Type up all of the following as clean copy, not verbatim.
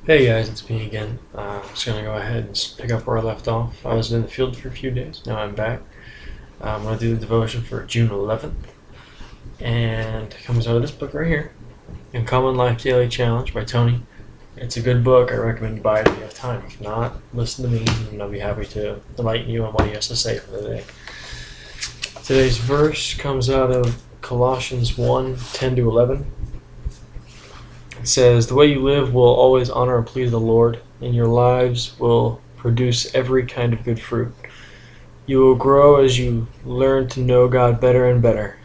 Hey guys, it's me again. I'm just gonna go ahead and pick up where I left off. I was in the field for a few days. Now I'm back. I'm gonna do the devotion for June 11th, and it comes out of this book right here, Uncommon Life Daily Challenge by Tony. It's a good book. I recommend you buy it if you have time. If not, listen to me, and I'll be happy to enlighten you on what he has to say for the day. Today's verse comes out of Colossians 1:10-11. It says, "The way you live will always honor and please the Lord, and your lives will produce every kind of good fruit. You will grow as you learn to know God better and better.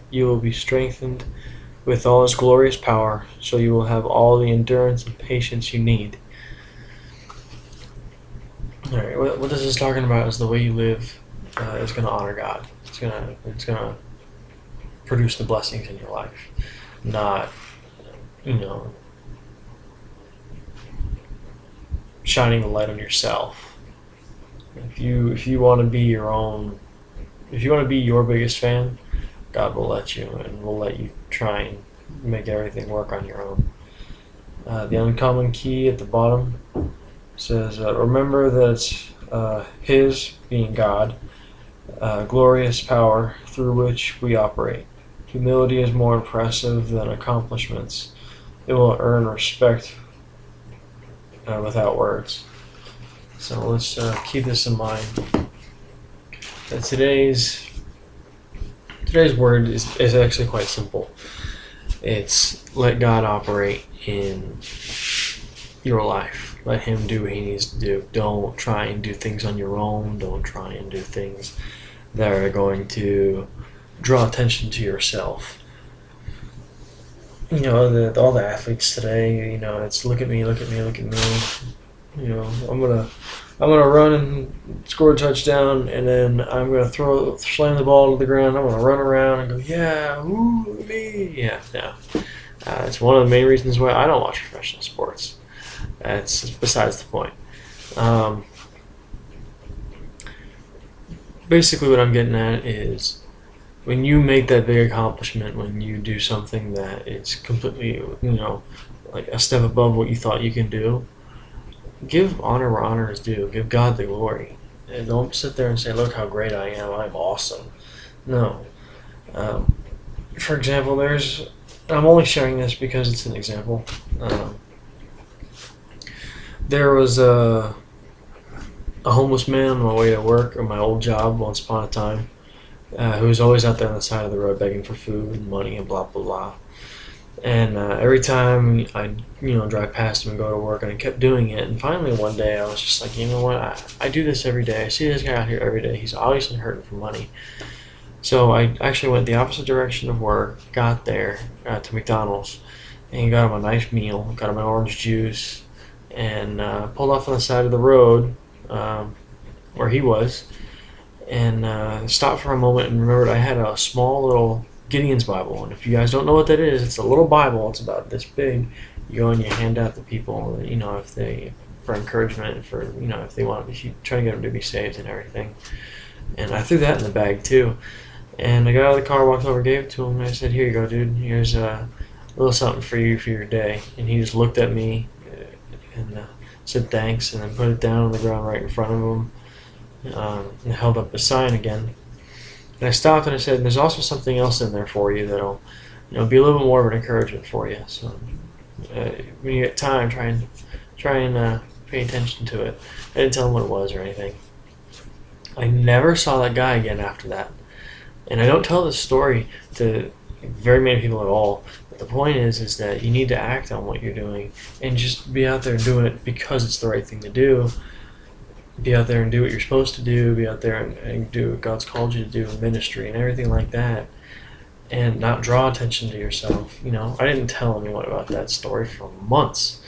You will be strengthened with all His glorious power, so you will have all the endurance and patience you need." All right, what this is talking about is the way you live is going to honor God. It's gonna produce the blessings in your life, not shining the light on yourself. If you want to be your biggest fan, God will let you, and will let you try and make everything work on your own. The uncommon key at the bottom says, remember that it's His, being God, glorious power through which we operate. Humility is more impressive than accomplishments. It will earn respect without words. So let's keep this in mind. That today's word is actually quite simple. It's let God operate in your life. Let Him do what He needs to do. Don't try and do things on your own. Don't try and do things that are going to draw attention to yourself. All the athletes today, it's look at me, look at me, look at me. I'm gonna run and score a touchdown, and then I'm gonna slam the ball to the ground. I'm gonna run around and go, yeah, ooh, me, yeah. No, it's one of the main reasons why I don't watch professional sports. That's besides the point. Basically, what I'm getting at is, when you make that big accomplishment, when you do something that is completely, like a step above what you thought you can do, give honor where honor is due. Give God the glory. And don't sit there and say, look how great I am. I'm awesome. No. For example, I'm only sharing this because it's an example. There was a homeless man on my way to work, or my old job once upon a time, who was always out there on the side of the road begging for food and money and blah blah blah. And every time I drive past him and go to work, and I kept doing it. And finally one day I was just like, you know what, I do this every day. I see this guy out here every day. He's obviously hurting for money. So I actually went the opposite direction of work, got there to McDonald's, and got him a nice meal, got him an orange juice, and pulled off on the side of the road where he was, and stopped for a moment and remembered I had a small little Gideon's Bible. And if you guys don't know what that is, it's a little Bible. It's about this big. You go and you hand out to people, for encouragement, for if they want, if you try to get them to be saved and everything. And I threw that in the bag too. And I got out of the car, walked over, gave it to him, and I said, "Here you go, dude. Here's a little something for you for your day." And he just looked at me and said thanks, and then put it down on the ground right in front of him. And held up the sign again. And I stopped and I said, "There's also something else in there for you that'll, be a little bit more of an encouragement for you. So when you get time, try and pay attention to it." I didn't tell him what it was or anything. I never saw that guy again after that. And I don't tell this story to very many people at all. But the point is that you need to act on what you're doing, and just be out there doing it because it's the right thing to do. Be out there and do what you're supposed to do. Be out there and do what God's called you to do in ministry and everything like that, and not draw attention to yourself. I didn't tell anyone about that story for months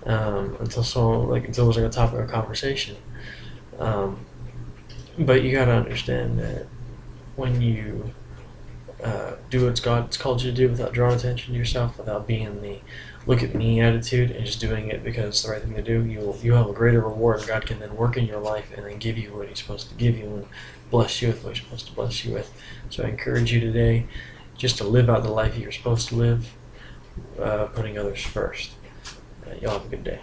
until it was like a topic of conversation. But you gotta understand that when you do what God's called you to do without drawing attention to yourself, without being the look at me attitude, and just doing it because it's the right thing to do, you'll have a greater reward, and God can then work in your life and then give you what He's supposed to give you and bless you with what He's supposed to bless you with. So I encourage you today just to live out the life you're supposed to live, putting others first. Y'all have a good day.